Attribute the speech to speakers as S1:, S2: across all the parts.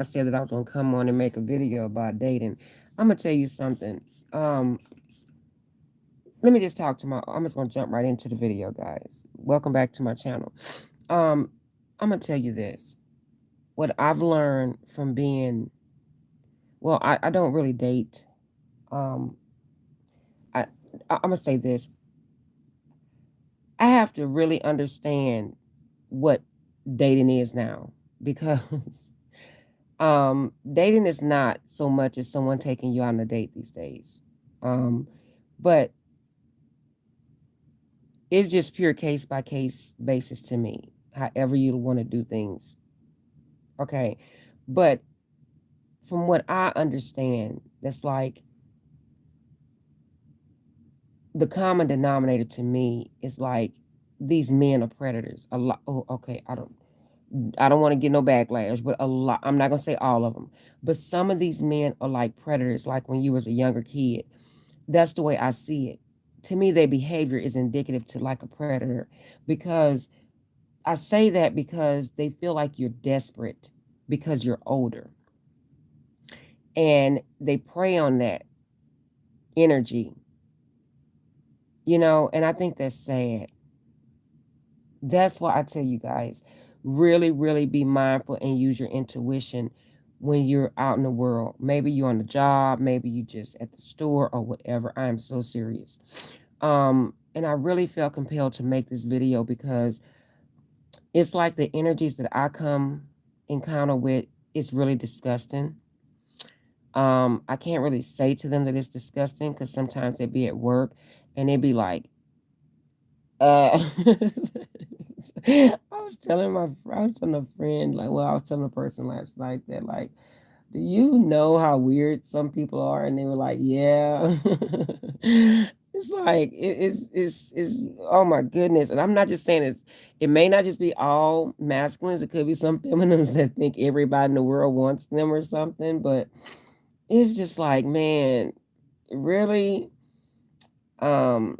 S1: I said that I was gonna come on and make a video about dating. I'm gonna tell you something. Um, Let me just talk to my. I'm just gonna jump right into the video, guys. Welcome back to my channel. Um, I'm gonna tell you this. What I've learned from being, well, I don't really date. Um, I I'm gonna say this. I have to really understand what dating is now because dating is not so much as someone taking you on a date these days. Um, but it's just pure case by case basis to me, however you want to do things. Okay. But from what I understand, that's like the common denominator to me is like these men are predators. A lot. Oh, okay. I don't want to get no backlash, but a lot. I'm not gonna say all of them, but some of these men are like predators. Like when you was a younger kid, that's the way I see it. To me, their behavior is indicative to like a predator, because I say that because they feel like you're desperate because you're older, and they prey on that energy, and I think that's sad. That's why I tell you guys, really, really be mindful and use your intuition when you're out in the world. Maybe you're on the job, maybe you just at the store or whatever. I am so serious. And I really felt compelled to make this video because it's like the energies that I come encounter with, it's really disgusting. I can't really say to them that it's disgusting because sometimes they be at work and they be like, I was telling a friend, like, well, I was telling a person last night that, like, do you know how weird some people are? And they were like, yeah. It's like it's oh my goodness. And I'm not just saying it may not just be all masculines, it could be some feminines that think everybody in the world wants them or something, but it's just like, man, really, um,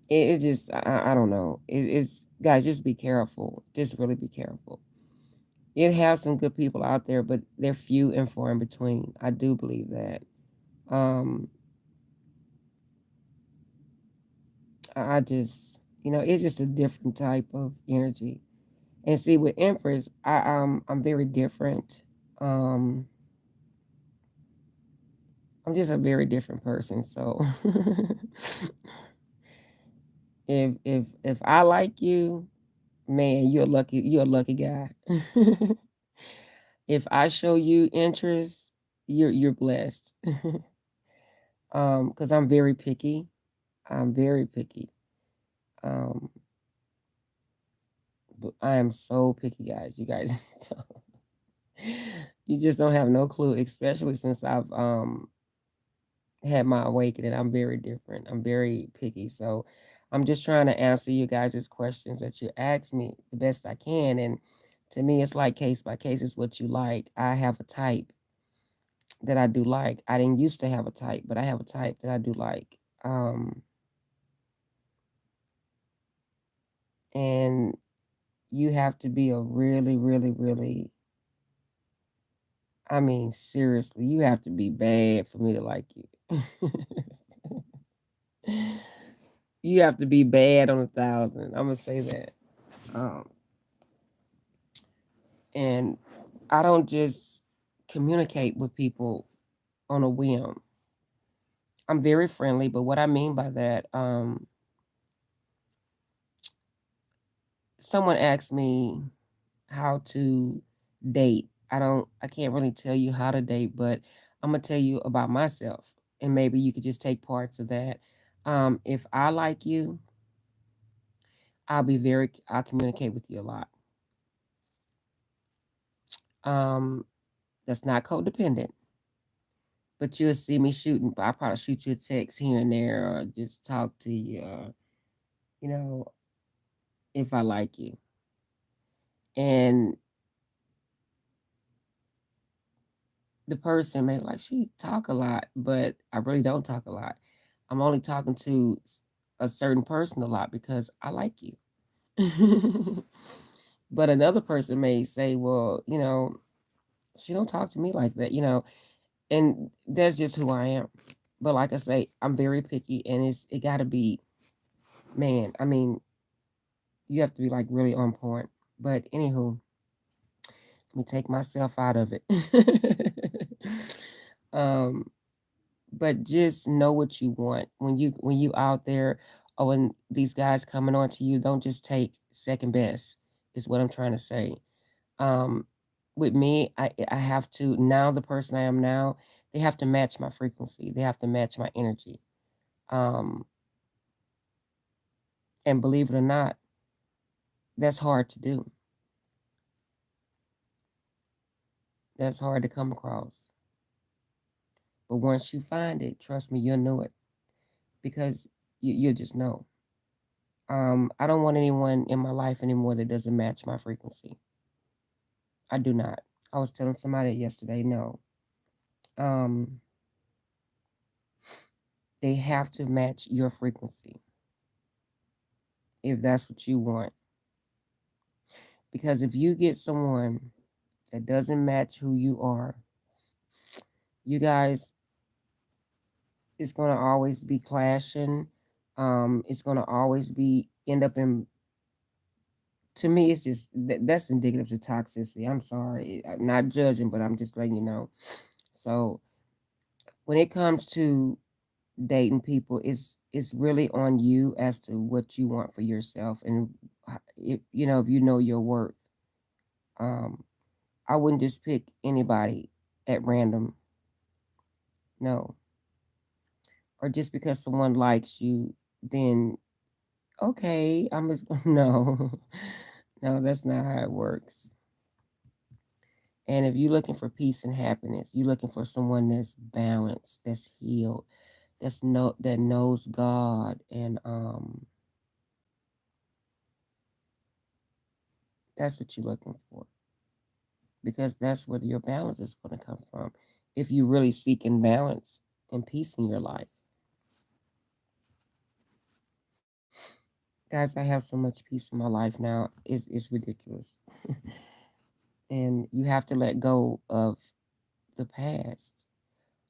S1: it just I don't know. It's guys, just be careful. Just really be careful. It has some good people out there, but they're few and far in between. I do believe that. Um, I just, it's just a different type of energy. And see, with Empress, I'm very different. Um, I'm just a very different person. So if I like you, man, you're a lucky guy. If I show you interest, you're blessed. Because I'm very picky. I'm very picky. Um, but I am so picky, guys. You guys, you just don't have no clue. Especially since I've had my awakening, I'm very different. I'm very picky. So I'm just trying to answer you guys' questions that you ask me the best I can. And to me, it's like case by case. It's what you like. I have a type that I do like. I didn't used to have a type, but I have a type that I do like. And you have to be a really, really, really, I mean, seriously, you have to be bad for me to like you. You have to be bad on 1,000. I'm gonna say that. Um, and I don't just communicate with people on a whim. I'm very friendly, but what I mean by that, someone asked me how to date. I can't really tell you how to date, but I'm gonna tell you about myself, and maybe you could just take parts of that. If I like you, I'll communicate with you a lot. Um, that's not codependent, but you'll see me shooting. I'll probably shoot you a text here and there, or just talk to you, you know, if I like you. And the person may be like, she talk a lot, but I really don't talk a lot. I'm only talking to a certain person a lot because I like you. But another person may say, well, she don't talk to me like that, and that's just who I am. But like I say, I'm very picky, and it got to be, man. I mean, you have to be like really on point. But anywho, let me take myself out of it. um, but just know what you want when you out there, or when these guys coming on to you. Don't just take second best. Is what I'm trying to say. Um, with me, I have to, now the person I am now, they have to match my frequency. They have to match my energy. Um, and believe it or not, that's hard to do. That's hard to come across. But once you find it, trust me, you'll know it, because you'll just know. I don't want anyone in my life anymore that doesn't match my frequency. I do not. I was telling somebody yesterday, no. Um, they have to match your frequency if that's what you want. Because if you get someone that doesn't match who you are, you guys, it's gonna always be clashing. It's gonna always be end up in. To me, it's just that's indicative of toxicity. I'm sorry, I'm not judging, but I'm just letting you know. So when it comes to dating people, it's really on you as to what you want for yourself, and if you know your worth. Um, I wouldn't just pick anybody at random. No, or just because someone likes you, then okay, I'm just no, no, that's not how it works. And if you're looking for peace and happiness, you're looking for someone that's balanced, that's healed, that knows God, and that's what you're looking for, because that's where your balance is going to come from. If you really seeking balance and peace in your life, guys, I have so much peace in my life now. It's ridiculous. And you have to let go of the past,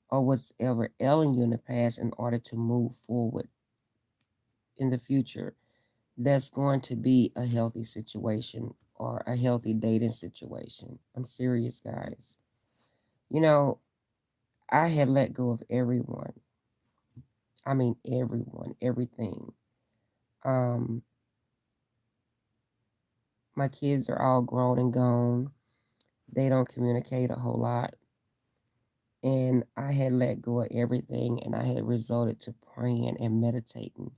S1: or what's ever ailing you in the past, in order to move forward in the future. That's going to be a healthy situation, or a healthy dating situation. I'm serious, guys. You know, I had let go of everyone. I mean, everyone, everything. Um, my kids are all grown and gone. They don't communicate a whole lot. And I had let go of everything, and I had resorted to praying and meditating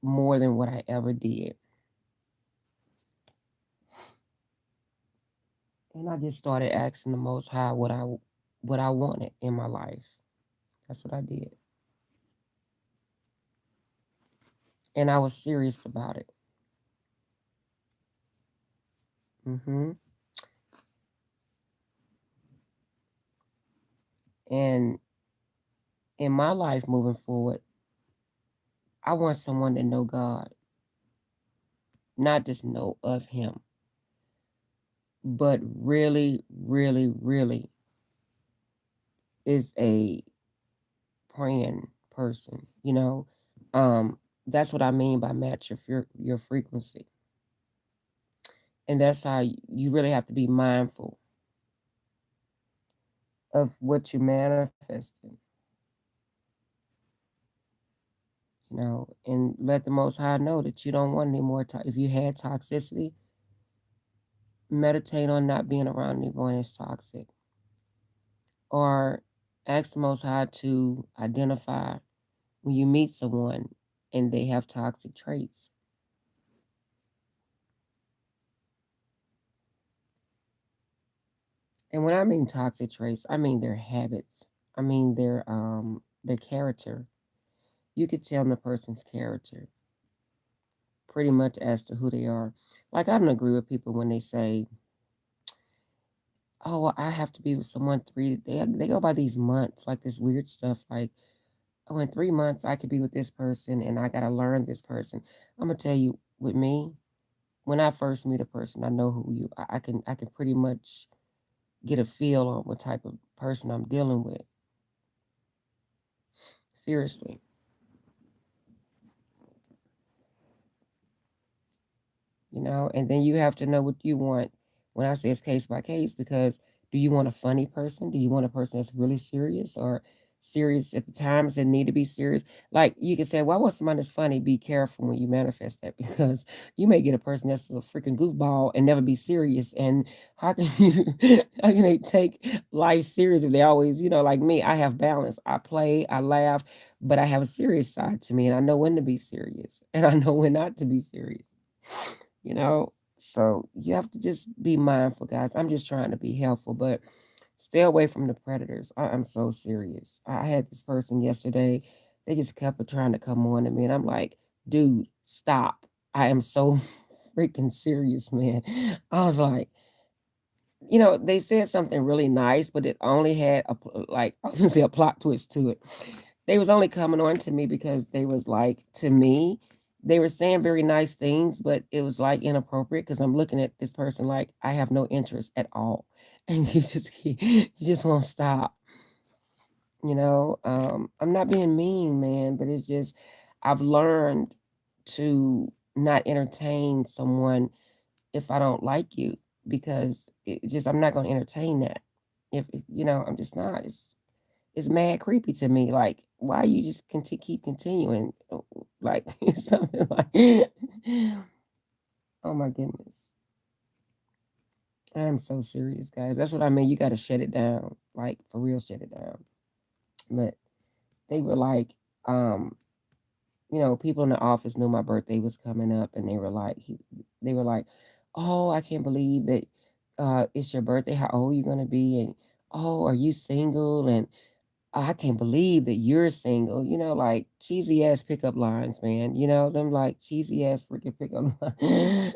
S1: more than what I ever did. And I just started asking the Most High what I wanted in my life. That's what I did. And I was serious about it. hmm And in my life moving forward, I want someone to know God, not just know of Him, but really, really, really is a praying person. That's what I mean by match your frequency, and that's how you really have to be mindful of what you're manifesting. And let the Most High know that you don't want any more. If you had toxicity, meditate on not being around anyone that's toxic, or ask the Most High to identify when you meet someone and they have toxic traits. And when I mean toxic traits, I mean their habits. I mean their character. You could tell the person's character pretty much as to who they are. Like, I don't agree with people when they say, "Oh, well, I have to be with someone three." They go by these months, like this weird stuff. Like, "Oh, in 3 months I could be with this person, and I gotta learn this person." I'm gonna tell you, with me, when I first meet a person, I know who you. I can pretty much get a feel on what type of person I'm dealing with. Seriously, and then you have to know what you want. When I say it's case by case, because do you want a funny person? Do you want a person that's really serious, or serious at the times that need to be serious? Like you can say, well, I want somebody that's funny. Be careful when you manifest that because you may get a person that's a freaking goofball and never be serious. And how can you, how can they take life serious if they always, like me, I have balance. I play, I laugh, but I have a serious side to me, and I know when to be serious and I know when not to be serious. So you have to just be mindful, guys. I'm just trying to be helpful, but stay away from the predators. I'm so serious. I had this person yesterday. They just kept trying to come on to me, and I'm like, dude, stop. I am so freaking serious, man. I was like, they said something really nice, but it only had like I was gonna say a plot twist to it. They was only coming on to me because they was like to me, they were saying very nice things, but it was like inappropriate because I'm looking at this person like I have no interest at all, and you just won't stop. I'm not being mean, man, but it's just I've learned to not entertain someone if I don't like you because I'm not going to entertain that. If I'm just not. It's mad creepy to me. Like, why you just keep continuing? Like it's something like, oh my goodness, I'm so serious, guys. That's what I mean. You got to shut it down, like for real, shut it down. But they were like, um, people in the office knew my birthday was coming up, and they were like, "Oh, I can't believe that it's your birthday. How old are you gonna be? And oh, are you single? And I can't believe that you're single." Like cheesy ass pickup lines, man. Them like cheesy ass freaking pickup lines.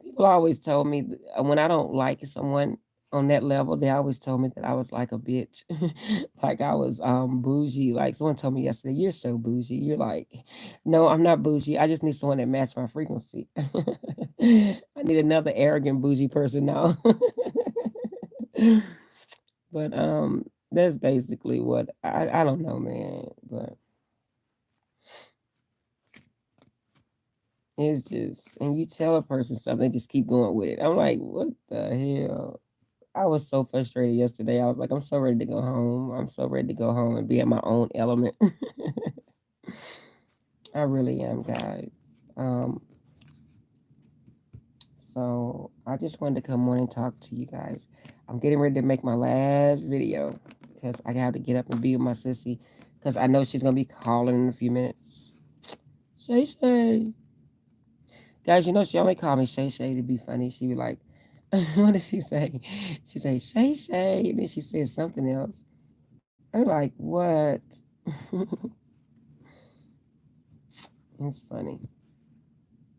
S1: People always told me when I don't like someone on that level, they always told me that I was like a bitch. Like I was bougie. Like someone told me yesterday, "You're so bougie." You're like, "No, I'm not bougie. I just need someone that match my frequency." I need another arrogant bougie person now. But that's basically what I don't know, man. But it's just, and you tell a person something, they just keep going with it. I'm like, what the hell? I was so frustrated yesterday. I was like, I'm so ready to go home. I'm so ready to go home and be in my own element. I really am, guys. Um, so I just wanted to come on and talk to you guys. I'm getting ready to make my last video because I got to get up and be with my sissy because I know she's gonna be calling in a few minutes. Shay Shay. Guys, she only called me Shay Shay to be funny. She be like, what did she say? She say Shay Shay, and then she said something else. I'm like, what? It's funny.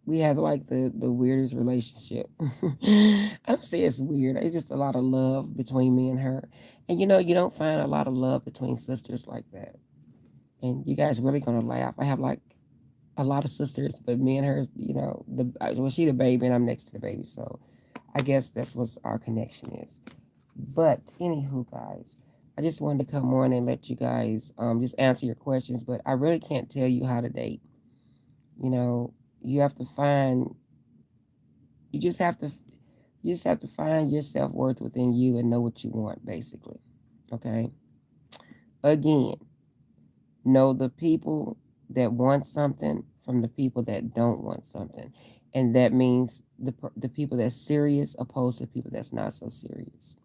S1: We have like the weirdest relationship. I don't say it's weird. It's just a lot of love between me and her. And you don't find a lot of love between sisters like that. And you guys really gonna laugh. I have like a lot of sisters, but me and her, she the baby and I'm next to the baby, so I guess that's what our connection is. But anywho, guys, I just wanted to come on and let you guys just answer your questions. But I really can't tell you how to date. You know, you have to find. You just have to. You just have to find your self worth within you and know what you want, basically. Okay. Again, know the people that want something from the people that don't want something, and that means the people that's serious opposed to people that's not so serious.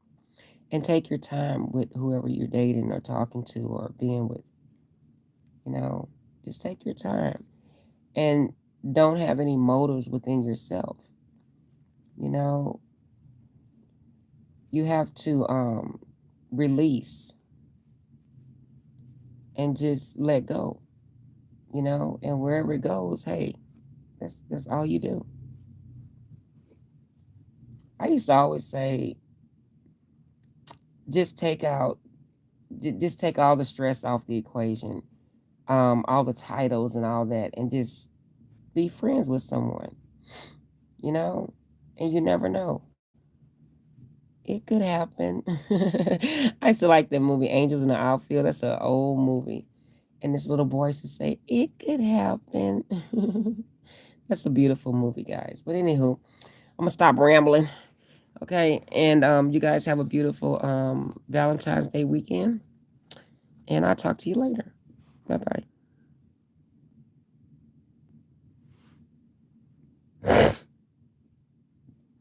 S1: And take your time with whoever you're dating or talking to or being with. You know, just take your time and don't have any motives within yourself. You know, you have to release and just let go. And wherever it goes, hey, that's all you do. I used to always say, just take out, just take all the stress off the equation, all the titles and all that, and just be friends with someone, you know, and you never know. It could happen. I used to like that movie, Angels in the Outfield. That's an old movie. And this little boy used to say, it could happen. That's a beautiful movie, guys. But anywho, I'm gonna stop rambling. Okay. And you guys have a beautiful Valentine's Day weekend. And I'll talk to you later. Bye bye.